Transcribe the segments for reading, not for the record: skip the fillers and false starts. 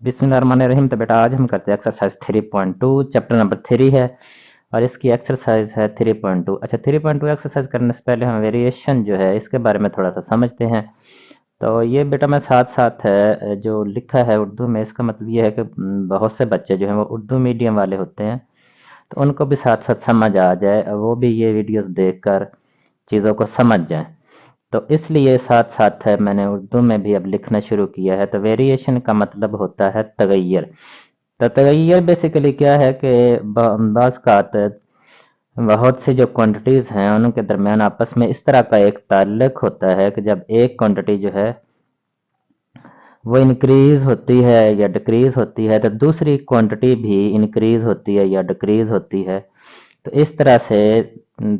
बिस्मिल्लाहिर्रहमानिर्रहीम। तो बेटा आज हम करते हैं एक्सरसाइज 3.2, चैप्टर नंबर 3 है और इसकी एक्सरसाइज है 3.2। अच्छा, 3.2 एक्सरसाइज करने से पहले हम वेरिएशन जो है इसके बारे में थोड़ा सा समझते हैं। तो ये बेटा मैं साथ साथ है जो लिखा है उर्दू में, इसका मतलब ये है कि बहुत से बच्चे जो हैं वो उर्दू मीडियम वाले होते हैं, तो उनको भी साथ साथ समझ आ जाए, वो भी ये वीडियोस देखकर चीज़ों को समझ जाएं। तो इसलिए साथ साथ है मैंने उर्दू में भी अब लिखना शुरू किया है। तो वेरिएशन का मतलब होता है तगैयर। तो तगैयर बेसिकली क्या है कि बाज़ बहुत सी जो क्वांटिटीज़ हैं उनके दरमियान आपस में इस तरह का एक ताल्लुक होता है कि जब एक क्वांटिटी जो है वो इंक्रीज होती है या डिक्रीज होती है, तो दूसरी क्वांटिटी भी इंक्रीज होती है या डिक्रीज होती है। तो इस तरह से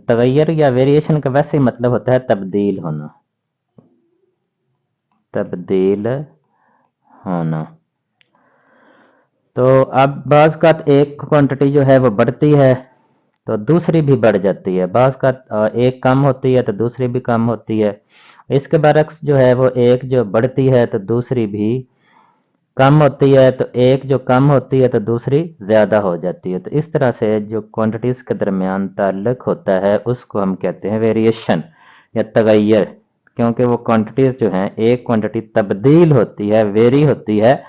तगैयर या वेरिएशन का वैसे ही मतलब होता है तब्दील होना, तब्दील होना। तो अब बाज़ का एक क्वांटिटी जो है वो बढ़ती है तो दूसरी भी बढ़ जाती है, बाज़ का एक कम होती है तो दूसरी भी कम होती है। इसके बरक्स जो है वो एक जो बढ़ती है तो दूसरी भी कम होती है, तो एक जो कम होती है तो दूसरी ज़्यादा हो जाती है। तो इस तरह से जो क्वांटिटीज़ के दरमियान ताल्लुक होता है उसको हम कहते हैं वेरिएशन या तगैयर। क्योंकि वो क्वांटिटीज़ जो हैं, एक क्वांटिटी तब्दील होती है, वेरी होती है,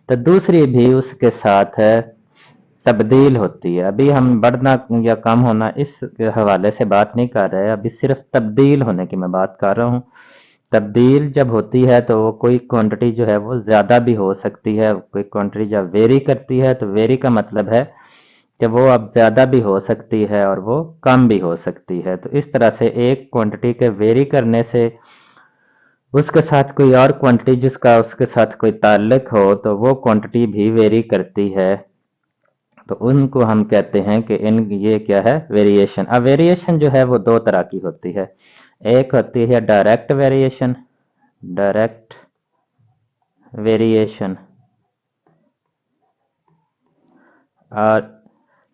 तो दूसरी भी उसके साथ है तब्दील होती है। अभी हम बढ़ना या कम होना इस हवाले से बात नहीं कर रहे, अभी सिर्फ तब्दील होने की मैं बात कर रहा हूँ। तब्दील जब होती है तो वो कोई क्वांटिटी जो है वो ज़्यादा भी हो सकती है, कोई क्वांटिटी जब वेरी करती है तो वेरी का मतलब है कि वो अब ज़्यादा भी हो सकती है और वो कम भी हो सकती है। तो इस तरह से एक क्वांटिटी के वेरी करने से उसके साथ कोई और क्वांटिटी जिसका उसके साथ कोई ताल्लुक हो तो वो क्वांटिटी भी वेरी करती है, तो उनको हम कहते हैं कि इन ये क्या है, वेरिएशन। अब वेरिएशन जो है वो दो तरह की होती है, एक होती है डायरेक्ट वेरिएशन, डायरेक्ट वेरिएशन, और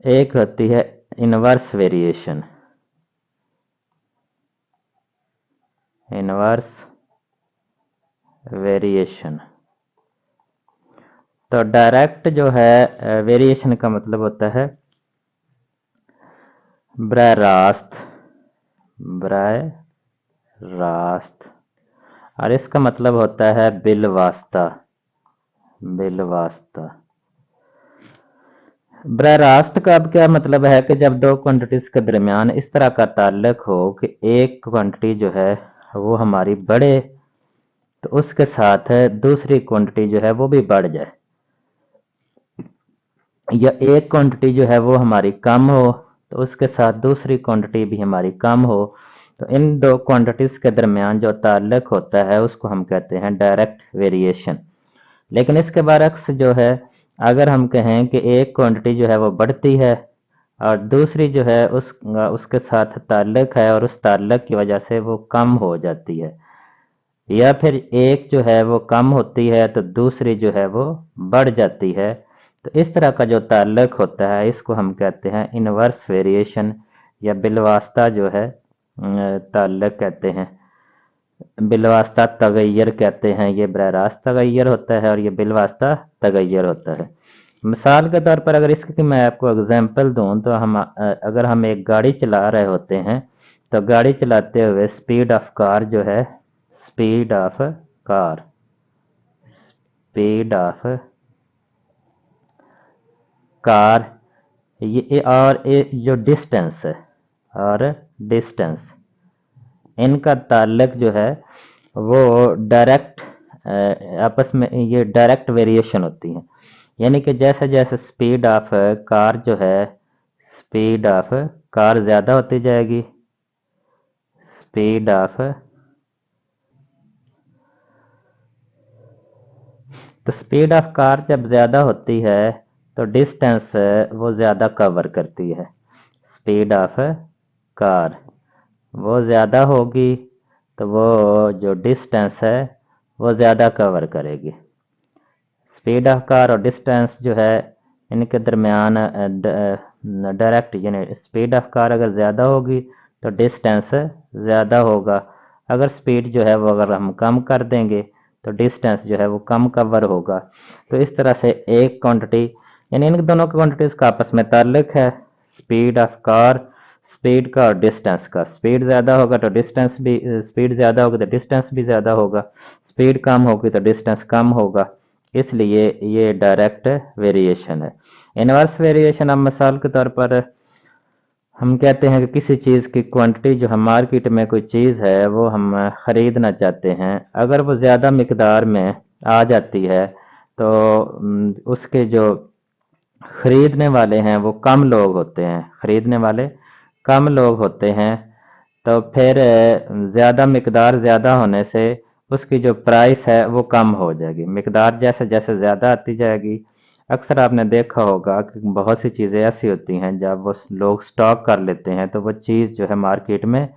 एक होती है इनवर्स वेरिएशन, इनवर्स वेरिएशन। तो डायरेक्ट जो है वेरिएशन का मतलब होता है बराह रास्त, बराह रास्त, और इसका मतलब होता है बिल वास्ता, बिल वास्ता। बराह रास्त का अब क्या मतलब है कि जब दो क्वांटिटीज के दरमियान इस तरह का ताल्लुक हो कि एक क्वांटिटी जो है वो हमारी बढ़े तो उसके साथ दूसरी क्वांटिटी जो है वो भी बढ़ जाए, या एक क्वांटिटी जो है वो हमारी कम हो तो उसके साथ दूसरी क्वांटिटी भी हमारी कम हो। तो इन दो क्वांटिटीज के दरमियान जो ताल्लुक होता है उसको हम कहते हैं डायरेक्ट वेरिएशन। लेकिन इसके बरक्स जो है, अगर हम कहें कि एक क्वांटिटी जो है वो बढ़ती है और दूसरी जो है उसके साथ ताल्लुक है और उस ताल्लुक की वजह से वो कम हो जाती है, या फिर एक जो है वो कम होती है तो दूसरी जो है वो बढ़ जाती है, तो इस तरह का जो ताल्लुक होता है इसको हम कहते हैं इनवर्स वेरिएशन या बिलवास्ता जो है ताल्लुक कहते हैं। बिलवास्ता तगैयर कहते हैं, ये बराह रास्त तगैयर होता है और ये बिलवास्ता तगैयर होता है। मिसाल के तौर पर अगर इसकी मैं आपको एग्जांपल दूं तो अगर हम एक गाड़ी चला रहे होते हैं तो गाड़ी चलाते हुए स्पीड ऑफ कार जो है, speed of car, speed of car, ये और ये जो डिस्टेंस है और डिस्टेंस, इनका ताल्लुक जो है वो डायरेक्ट आपस में ये डायरेक्ट वेरिएशन होती है। यानी कि जैसे जैसे स्पीड ऑफ कार जो है, स्पीड ऑफ कार ज़्यादा होती जाएगी, स्पीड ऑफ, तो स्पीड ऑफ कार जब ज़्यादा होती है तो डिस्टेंस वो ज़्यादा कवर करती है। स्पीड ऑफ कार वो ज़्यादा होगी तो वो जो डिस्टेंस है वो ज़्यादा कवर करेगी। स्पीड ऑफ कार और डिस्टेंस जो है इनके दरमियान डायरेक्ट, यानी स्पीड ऑफ कार अगर ज़्यादा होगी तो डिस्टेंस ज़्यादा होगा। अगर स्पीड जो है वो अगर हम कम कर देंगे तो डिस्टेंस जो है वो कम कवर होगा। तो इस तरह से एक क्वांटिटी, यानी इन दोनों क्वांटिटीज का आपस में ताल्लुक है, स्पीड ऑफ कार, स्पीड का और डिस्टेंस का। स्पीड ज़्यादा होगा तो डिस्टेंस भी, स्पीड ज़्यादा होगी तो डिस्टेंस भी ज़्यादा होगा, स्पीड कम होगी तो डिस्टेंस कम होगा। इसलिए ये डायरेक्ट वेरिएशन है। इनवर्स वेरिएशन, अब मिसाल के तौर पर हम कहते हैं कि किसी चीज़ की क्वांटिटी जो हम मार्केट में कोई चीज़ है वो हम ख़रीदना चाहते हैं, अगर वो ज़्यादा मिकदार में आ जाती है तो उसके जो खरीदने वाले हैं वो कम लोग होते हैं, खरीदने वाले कम लोग होते हैं, तो फिर ज़्यादा मिकदार ज़्यादा होने से उसकी जो प्राइस है वो कम हो जाएगी। मिकदार जैसे जैसे ज़्यादा आती जाएगी, अक्सर आपने देखा होगा कि बहुत सी चीज़ें ऐसी होती हैं जब वो लोग स्टॉक कर लेते हैं तो वो चीज़ जो है मार्केट में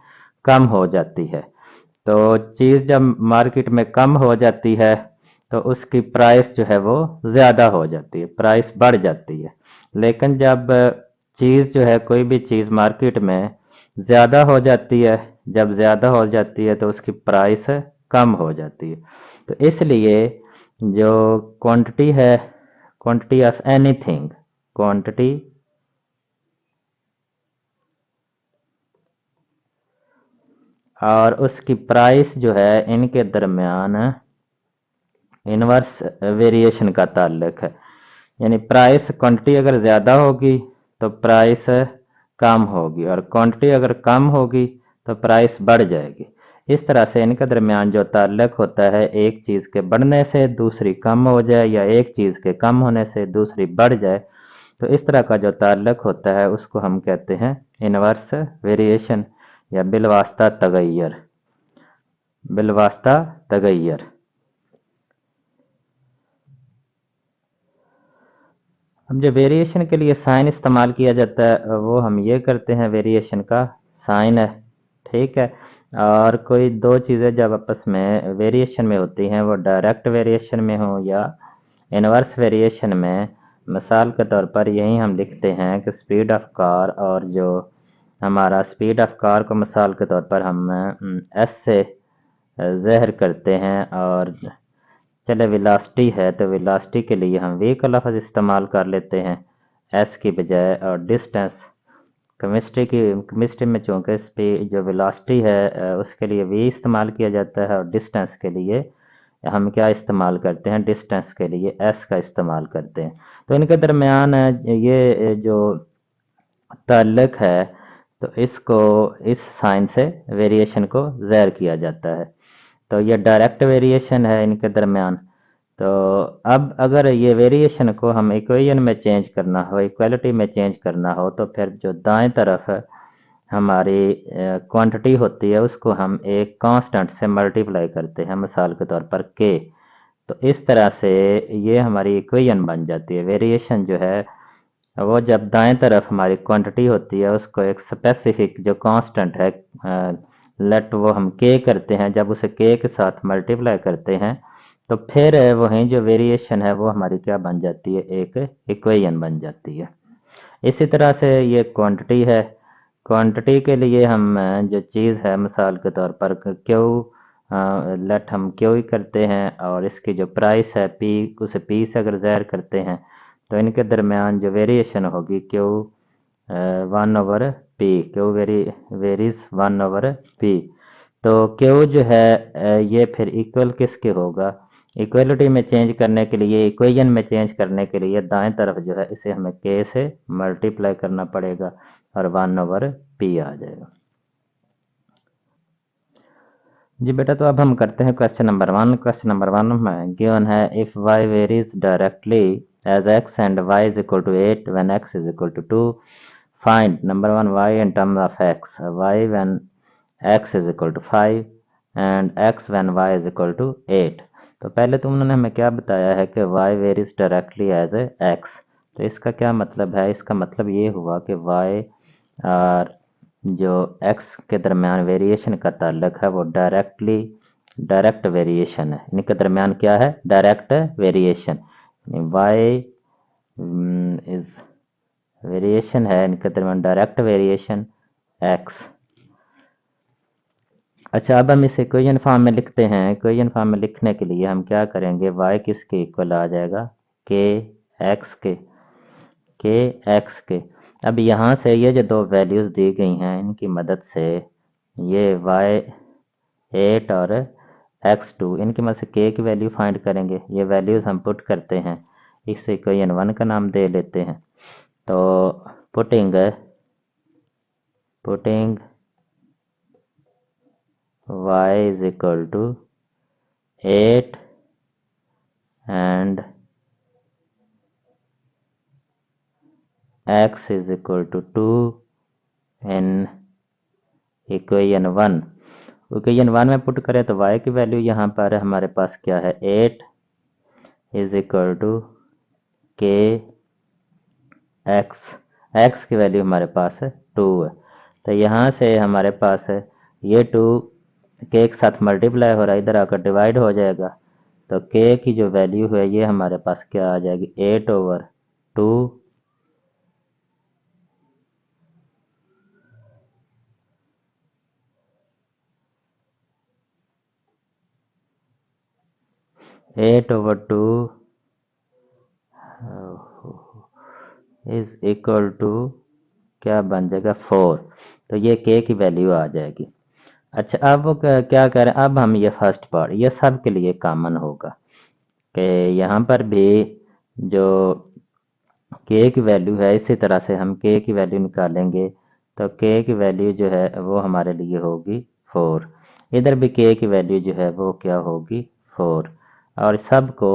कम हो जाती है। तो चीज़ जब मार्केट में कम हो जाती है तो उसकी प्राइस जो है वो ज़्यादा हो जाती है, प्राइस बढ़ जाती है। लेकिन जब चीज़ जो है, कोई भी चीज़ मार्केट में ज़्यादा हो जाती है, जब ज़्यादा हो जाती है तो उसकी प्राइस कम हो जाती है। तो इसलिए जो क्वांटिटी है, क्वांटिटी ऑफ एनीथिंग, क्वांटिटी और उसकी प्राइस जो है, इनके दरमियान इनवर्स वेरिएशन का ताल्लुक है। यानी प्राइस, क्वांटिटी अगर ज़्यादा होगी तो प्राइस कम होगी, और क्वांटिटी अगर कम होगी तो प्राइस बढ़ जाएगी। इस तरह से इनके दरमियान जो ताल्लुक होता है, एक चीज़ के बढ़ने से दूसरी कम हो जाए या एक चीज़ के कम होने से दूसरी बढ़ जाए, तो इस तरह का जो ताल्लुक होता है उसको हम कहते हैं इनवर्स वेरिएशन या बिलवास्ता तगैयर, बिलवास्ता तगैयर। अब जो वेरिएशन के लिए साइन इस्तेमाल किया जाता है वो हम ये करते हैं, वेरिएशन का साइन है, ठीक है। और कोई दो चीज़ें जब आपस में वेरिएशन में होती हैं, वो डायरेक्ट वेरिएशन में हो या इनवर्स वेरिएशन में, मिसाल के तौर पर यही हम लिखते हैं कि स्पीड ऑफ कार, और जो हमारा स्पीड ऑफ कार को मिसाल के तौर पर हम एस से ज़हर करते हैं, और चले वेलोसिटी है तो वेलोसिटी के लिए हम वी का लफ्ज़ इस्तेमाल कर लेते हैं एस की बजाय। और डिस्टेंस, केमिस्ट्री में चूँकि स्पीड जो वेलोसिटी है उसके लिए वी इस्तेमाल किया जाता है, और डिस्टेंस के लिए हम क्या इस्तेमाल करते हैं, डिस्टेंस के लिए एस का इस्तेमाल करते हैं। तो इनके दरमियान ये जो ताल्लुक है, तो इसको इस साइन से वेरिएशन को ज़ाहिर किया जाता है। तो ये डायरेक्ट वेरिएशन है इनके दरमियान। तो अब अगर ये वेरिएशन को हम इक्वेशन में चेंज करना हो, इक्वलिटी में चेंज करना हो, तो फिर जो दाएं तरफ हमारी क्वांटिटी होती है उसको हम एक कांस्टेंट से मल्टीप्लाई करते हैं, मिसाल के तौर पर के। तो इस तरह से ये हमारी इक्वेशन बन जाती है। वेरिएशन जो है वो जब दाएं तरफ हमारी क्वांटिटी होती है उसको एक स्पेसिफिक जो कांस्टेंट है, लेट वो हम के करते हैं, जब उसे के के साथ मल्टीप्लाई करते हैं तो फिर वहीं जो वेरिएशन है वो हमारी क्या बन जाती है, एक इक्वेशन बन जाती है। इसी तरह से ये क्वांटिटी है, क्वांटिटी के लिए हम जो चीज़ है, मिसाल के तौर पर क्यू, लेट हम क्यू ही करते हैं, और इसकी जो प्राइस है पी, उसे पी से अगर ज़ाहिर करते हैं, तो इनके दरमियान जो वेरिएशन होगी Q 1/p, Q varies 1/p। तो क्यू जो है ये फिर इक्वल किसके होगा, इक्वलिटी में चेंज करने के लिए, इक्वेशन में चेंज करने के लिए दाएं तरफ जो है इसे हमें के से मल्टीप्लाई करना पड़ेगा और 1/p आ जाएगा। जी बेटा, तो अब हम करते हैं क्वेश्चन नंबर 1। क्वेश्चन नंबर 1 में गिवन है, if y varies directly as x and y is equal to 8 when x is equal to 2, find number 1 y in terms of x, y when x is equal to 5 and x when y is equal to 8। तो पहले तो उन्होंने हमें क्या बताया है कि y varies directly as x। तो इसका क्या मतलब है, इसका मतलब ये हुआ कि y और जो x के दरमियान वेरिएशन का ताल्लुक है वो डायरेक्ट वेरिएशन है। इनके दरमियान क्या है, direct variation. y is variation है, इनके दरमियान डायरेक्ट वेरिएशन x। अच्छा, अब हम इसे इक्वेशन फॉर्म में लिखते हैं। इक्वेशन फॉर्म में लिखने के लिए हम क्या करेंगे, y किसके इक्वल आ जाएगा, के एक्स के। अब यहाँ से ये जो दो वैल्यूज़ दी गई हैं इनकी मदद से ये y8 और x2 इनकी मदद से k की वैल्यू फाइंड करेंगे। ये वैल्यूज़ हम पुट करते हैं, इसे इक्वेशन 1 का नाम दे लेते हैं। तो putting y is equal to 8 and x is equal to 2 in equation 1। Equation 1 में पुट करें तो y की वैल्यू यहाँ पर हमारे पास क्या है, 8 इज इक्वल टू के x की वैल्यू हमारे पास है 2 है। तो यहाँ से हमारे पास है ये 2 के एक साथ मल्टीप्लाई हो रहा है, इधर आकर डिवाइड हो जाएगा। तो k की जो वैल्यू है ये हमारे पास क्या आ जाएगी, 8/2 8/2 इज इक्वल टू क्या बन जाएगा, 4। तो ये k की वैल्यू आ जाएगी। अच्छा, अब वो क्या करें, अब हम ये फर्स्ट पार्ट ये सब के लिए कॉमन होगा कि यहाँ पर भी जो k की वैल्यू है इसी तरह से हम k की वैल्यू निकालेंगे। तो k की वैल्यू जो है वो हमारे लिए होगी 4। इधर भी k की वैल्यू जो है वो क्या होगी, 4। और सबको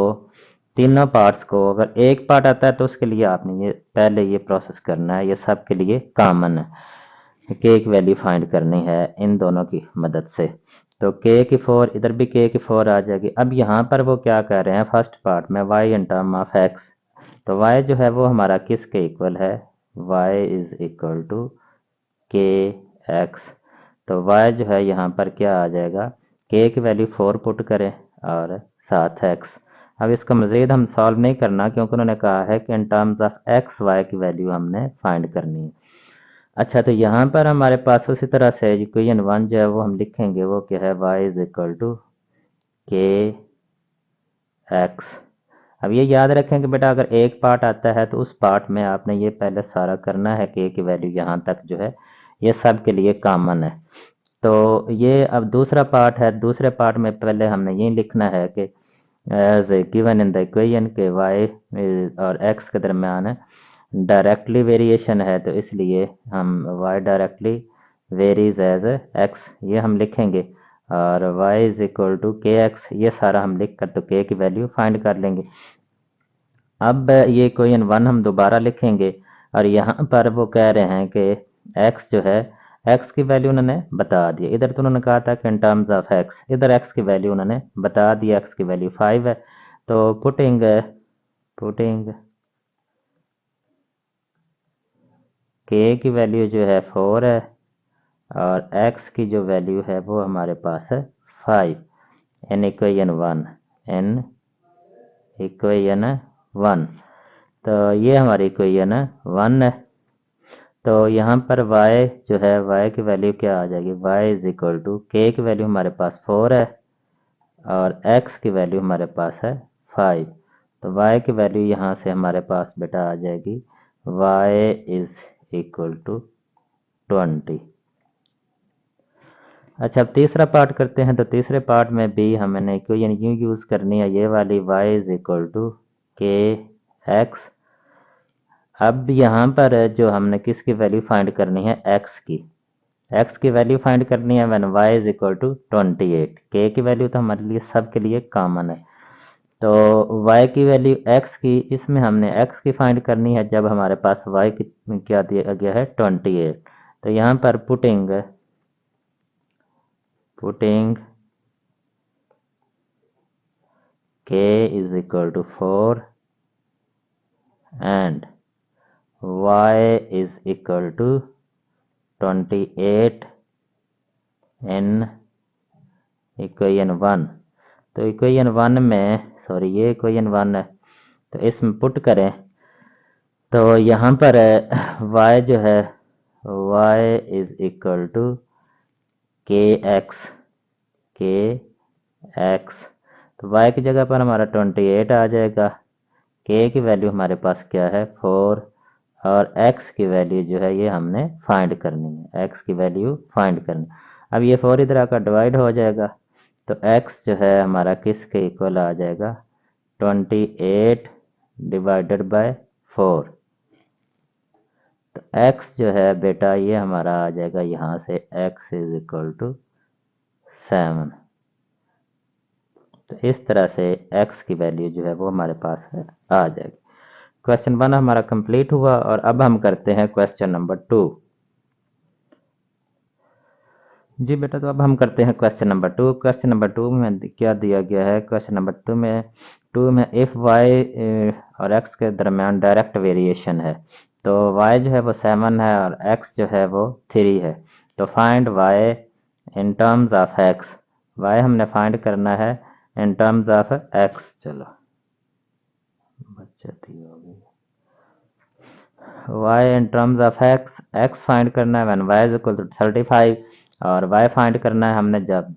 तीनों पार्ट्स को अगर एक पार्ट आता है तो उसके लिए आपने ये पहले ये प्रोसेस करना है, ये सब के लिए कॉमन है। k की वैल्यू फाइंड करनी है इन दोनों की मदद से। तो k की 4, इधर भी k की 4 आ जाएगी। अब यहाँ पर वो क्या कर रहे हैं, फर्स्ट पार्ट में y in term of x। तो y जो है वो हमारा किसके इक्वल है, y is equal to k x. तो y जो है यहाँ पर क्या आ जाएगा, k की वैल्यू 4 पुट करें और साथ x। अब इसको मज़ीद हम सॉल्व नहीं करना क्योंकि उन्होंने कहा है कि in terms of x y की वैल्यू हमने फाइंड करनी है। अच्छा, तो यहाँ पर हमारे पास उसी तरह से इक्वेशन 1 जो है वो हम लिखेंगे, वो क्या है, y is equal to k x. अब ये याद रखें कि बेटा अगर एक पार्ट आता है तो उस पार्ट में आपने ये पहले सारा करना है, k की वैल्यू यहाँ तक जो है ये सब के लिए कॉमन है। तो ये अब दूसरा पार्ट है, दूसरे पार्ट में पहले हमने ये लिखना है कि as given in the equation के y और x के दरमियान डायरेक्टली वेरिएशन है, तो इसलिए हम y directly varies as x ये हम लिखेंगे और y is equal to k x, ये सारा हम लिख कर तो k की वैल्यू फाइंड कर लेंगे। अब ये इक्वेशन 1 हम दोबारा लिखेंगे और यहाँ पर वो कह रहे हैं कि x जो है x की वैल्यू उन्होंने बता दी। इधर तो उन्होंने कहा था कि इन टर्म्स ऑफ x, इधर x की वैल्यू उन्होंने बता दी, x की वैल्यू 5 है। तो पुटिंग k की वैल्यू जो है 4 है और x की जो वैल्यू है वो हमारे पास है 5 इन इक्वेशन 1। तो ये हमारी इक्वेशन 1 है। तो यहाँ पर y जो है y की वैल्यू क्या आ जाएगी, y is equal to k की वैल्यू हमारे पास 4 है और x की वैल्यू हमारे पास है 5। तो y की वैल्यू यहाँ से हमारे पास बेटा आ जाएगी y इज इक्वल टू 20। अच्छा, अब तीसरा पार्ट करते हैं। तो तीसरे पार्ट में भी हमने इक्वेशन यूँ यूज़ करनी है, ये वाली y is equal to k x. अब यहाँ पर जो हमने किसकी वैल्यू फाइंड करनी है, x की वैल्यू फाइंड करनी है when y is equal to 28। k की वैल्यू तो हमारे लिए सब के लिए कॉमन है। तो y की वैल्यू x की, इसमें हमने x की फाइंड करनी है जब हमारे पास y की क्या दिया गया है, 28। तो यहाँ पर putting k is equal to 4 and y is equal to 28 in equation 1। तो इक्वेशन 1 में, सॉरी ये इक्वेशन 1 है, तो इसमें पुट करें तो यहाँ पर y जो है y is equal to k x. के एक्स। तो y की जगह पर हमारा 28 आ जाएगा। k की वैल्यू हमारे पास क्या है 4, और x की वैल्यू जो है ये हमने फाइंड करनी है, x की वैल्यू फाइंड करनी। अब ये 4 इधर आकर डिवाइड हो जाएगा, तो x जो है हमारा किसके इक्वल आ जाएगा 28 डिवाइडेड बाय 4। तो x जो है बेटा ये हमारा आ जाएगा यहाँ से x इज इक्वल टू 7। तो इस तरह से x की वैल्यू जो है वो हमारे पास है आ जाएगी। क्वेश्चन 1 हमारा कंप्लीट हुआ और अब हम करते हैं क्वेश्चन नंबर 2। जी बेटा, तो अब हम करते हैं क्वेश्चन नंबर 2। क्वेश्चन नंबर 2 में क्या दिया गया है, क्वेश्चन नंबर 2 में इफ़ y और x के दरमियान डायरेक्ट वेरिएशन है, तो y जो है वो 7 है और x जो है वो 3 है। तो find y in terms of x। y हमने फाइंड करना है इन टर्म्स ऑफ x। चलो बचत ही होगी। y in terms of x find करना है when y is equal to 35, और y फाइंड करना है हमने जब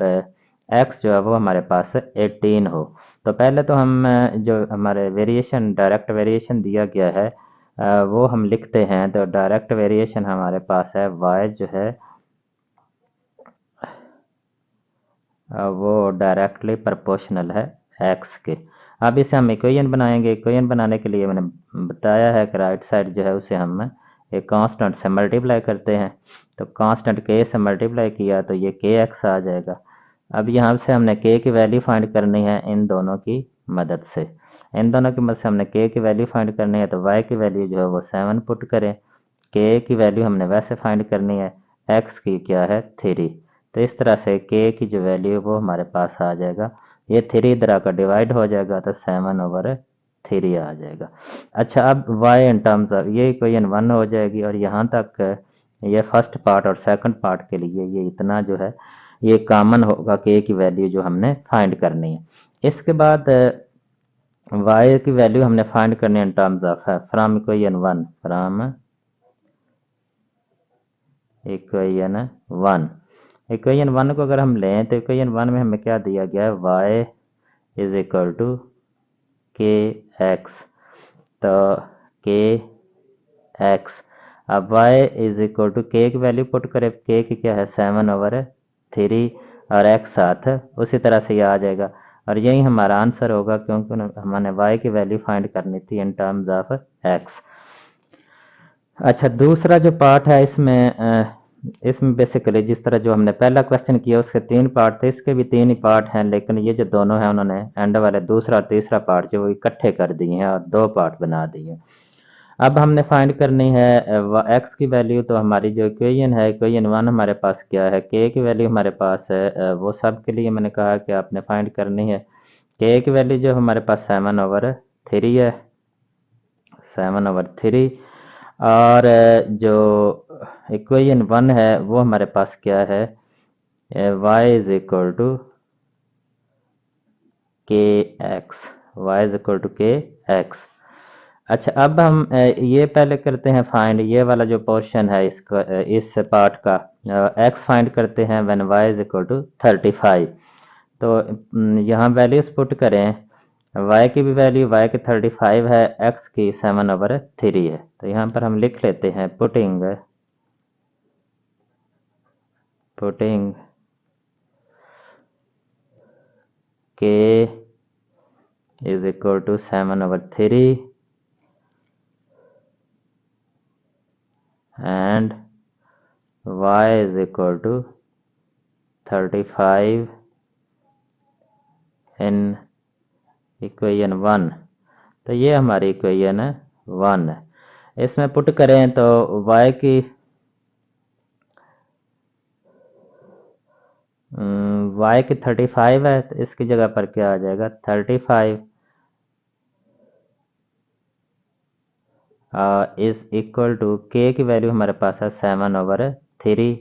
x जो है वो हमारे पास 18 हो। तो पहले तो हम जो हमारे वेरिएशन डायरेक्ट वेरिएशन दिया गया है वो हम लिखते हैं। तो डायरेक्ट वेरिएशन हमारे पास है y जो है वो डायरेक्टली प्रोपोर्शनल है x के। अब इसे हम इक्वेशन बनाएंगे। इक्वेशन बनाने के लिए मैंने बताया है कि राइट साइड जो है उसे हम एक कांस्टेंट से मल्टीप्लाई करते हैं। तो कांस्टेंट k से मल्टीप्लाई किया तो ये kx आ जाएगा। अब यहाँ से हमने k की वैल्यू फाइंड करनी है इन दोनों की मदद से। इन दोनों की मदद से हमने k की वैल्यू फाइंड करनी है, तो y की वैल्यू जो है वो 7 पुट करें। k की वैल्यू हमने वैसे फाइंड करनी है, x की क्या है 3। तो इस तरह से k की जो वैल्यू है वो हमारे पास आ जाएगा। ये 3 इधर आकर डिवाइड हो जाएगा तो 7/3 आ जाएगा। अच्छा, अब y इन टर्म्स ऑफ ये इक्वेशन 1 हो जाएगी, और यहाँ तक ये फर्स्ट पार्ट और सेकंड पार्ट के लिए ये इतना जो है ये कॉमन होगा k की वैल्यू जो हमने फाइंड करनी है। इसके बाद y की वैल्यू हमने फाइंड करनी है इन terms of from equation 1, from equation 1। Equation 1 को अगर हम लें तो इक्वेशन 1 में हमें क्या दिया गया है y is equal to k x. तो के एक्स, अब y इज इक्वल टू के की वैल्यू पुट करें, के की क्या है 7/3 और x साथ उसी तरह से ये आ जाएगा, और यही हमारा आंसर होगा क्योंकि हमने y की वैल्यू फाइंड करनी थी इन टर्म्स ऑफ x। अच्छा, दूसरा जो पार्ट है इसमें बेसिकली जिस तरह जो हमने पहला क्वेश्चन किया उसके 3 पार्ट थे, इसके भी 3 ही पार्ट हैं, लेकिन ये जो दोनों हैं उन्होंने एंड वाले दूसरा और तीसरा पार्ट जो वो इकट्ठे कर दिए हैं और 2 पार्ट बना दिए। अब हमने फाइंड करनी है x की वैल्यू। तो हमारी जो इक्वेशन है इक्वेशन 1 हमारे पास क्या है, k की वैल्यू हमारे पास है वो सब के लिए मैंने कहा कि आपने फाइंड करनी है। k की वैल्यू जो हमारे पास 7/3 है, 7/3। और जो इक्वेशन 1 है वो हमारे पास क्या है y is equal to k x, y is equal to k x. अच्छा, अब हम ये पहले करते हैं फाइंड ये वाला जो पोर्शन है इसका इस पार्ट का x फाइंड करते हैं when y is equal to 35। तो यहाँ वैल्यूज पुट करें, y की भी वैल्यू y की 35 है, x की 7/3 है। तो यहाँ पर हम लिख लेते हैं putting k is equal to 7/3 and y is equal to 35 in equation 1। तो ये हमारी इक्वेशन 1 है। इसमें पुट करें तो y की y की 35 है, तो इसकी जगह पर क्या आ जाएगा 35 इज इक्वल टू k की वैल्यू हमारे पास है 7/3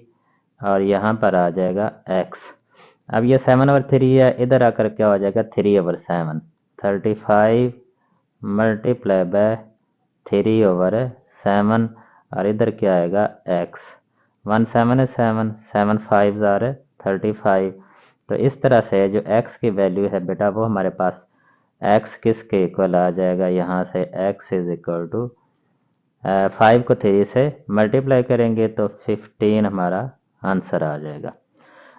और यहाँ पर आ जाएगा x। अब ये 7/3 है, इधर आकर क्या हो जाएगा 3/7, 35 मल्टीप्लाई बाय 3/7 और इधर क्या आएगा x। 1 7 है 7, 7 5 are 35, तो इस तरह से जो x की वैल्यू है बेटा वो हमारे पास x किसके इक्वल आ जाएगा, यहाँ से x इज इक्वल टू 5 को 3 से मल्टीप्लाई करेंगे तो 15 हमारा आंसर आ जाएगा।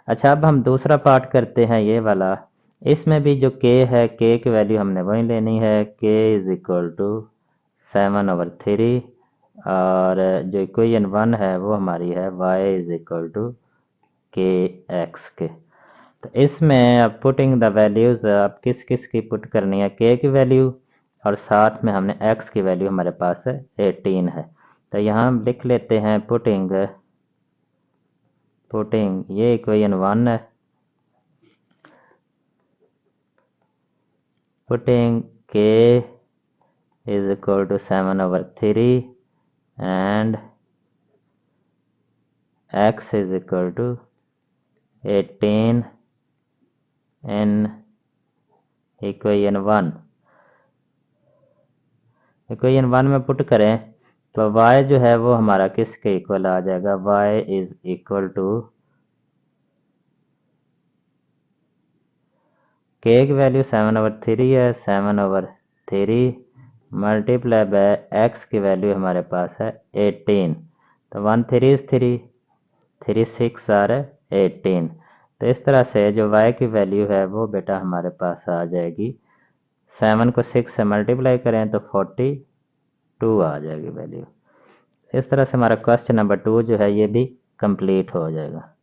अच्छा, अब हम दूसरा पार्ट करते हैं ये वाला। इसमें भी जो k है, k की वैल्यू हमने वही लेनी है, k इज इक्वल टू 7/3 और जो इक्वेशन 1 है वो हमारी है y is equal to k x के। तो इसमें अब पुटिंग द वैल्यूज अब किस किस की पुट करनी है, k की वैल्यू और साथ में हमने x की वैल्यू हमारे पास है 18 है। तो यहाँ हम लिख लेते हैं पुटिंग ये इक्वेशन 1 है, putting k is equal to 7/3 and x is equal to 18 in equation 1। Equation 1 में पुट करें तो y जो है वो हमारा किसके इक्वल आ जाएगा, y is equal to k की वैल्यू 7/3 है, 7/3 मल्टीप्लाई बाय x की वैल्यू हमारे पास है 18। तो 1 3 is 3, 3 6 आर 18। तो इस तरह से जो y की वैल्यू है वो बेटा हमारे पास आ जाएगी, 7 को 6 से मल्टीप्लाई करें तो 42 आ जाएगी वैल्यू। इस तरह से हमारा क्वेश्चन नंबर 2 जो है ये भी कंप्लीट हो जाएगा।